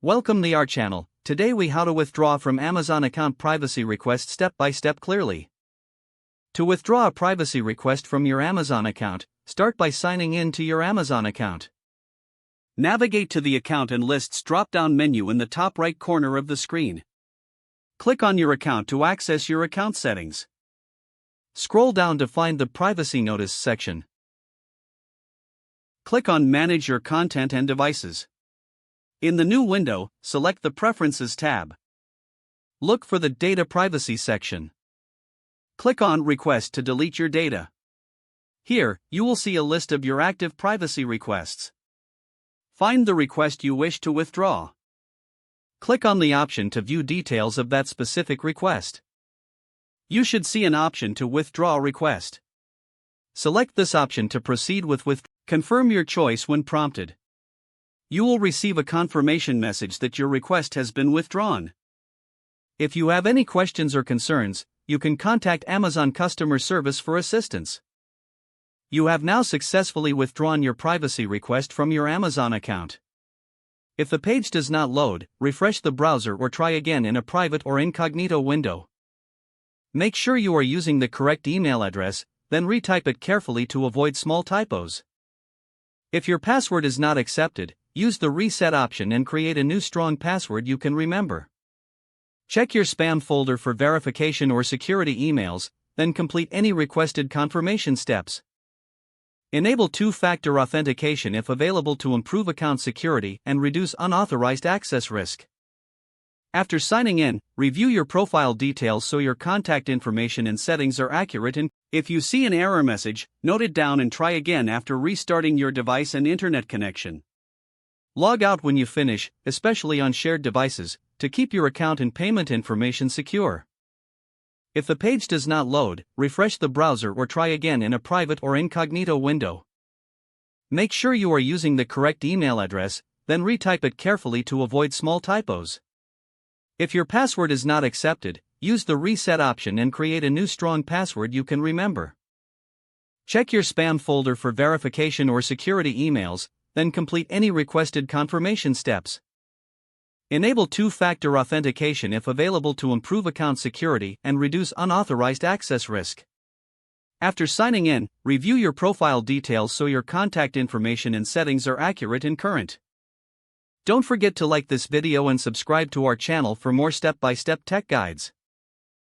Welcome to our channel. Today we how to withdraw from Amazon account privacy request step by step clearly. To withdraw a privacy request from your Amazon account, start by signing in to your Amazon account. Navigate to the Account and Lists drop-down menu in the top right corner of the screen. Click on your account to access your account settings. Scroll down to find the Privacy Notice section. Click on Manage Your Content and Devices. In the new window, select the Preferences tab. Look for the Data Privacy section. Click on Request to delete your data. Here, you will see a list of your active privacy requests. Find the request you wish to withdraw. Click on the option to view details of that specific request. You should see an option to withdraw request. Select this option to proceed with withdrawal. Confirm your choice when prompted. You will receive a confirmation message that your request has been withdrawn. If you have any questions or concerns, you can contact Amazon customer service for assistance. You have now successfully withdrawn your privacy request from your Amazon account. If the page does not load, refresh the browser or try again in a private or incognito window. Make sure you are using the correct email address, then retype it carefully to avoid small typos. If your password is not accepted, use the reset option and create a new strong password you can remember. Check your spam folder for verification or security emails, then complete any requested confirmation steps. Enable two-factor authentication if available to improve account security and reduce unauthorized access risk. After signing in, review your profile details so your contact information and settings are accurate, and if you see an error message, note it down and try again after restarting your device and internet connection. Log out when you finish, especially on shared devices, to keep your account and payment information secure. If the page does not load, refresh the browser or try again in a private or incognito window. Make sure you are using the correct email address, then retype it carefully to avoid small typos. If your password is not accepted, use the reset option and create a new strong password you can remember. Check your spam folder for verification or security emails, then complete any requested confirmation steps. Enable two-factor authentication if available to improve account security and reduce unauthorized access risk. After signing in, review your profile details so your contact information and settings are accurate and current. Don't forget to like this video and subscribe to our channel for more step-by-step tech guides.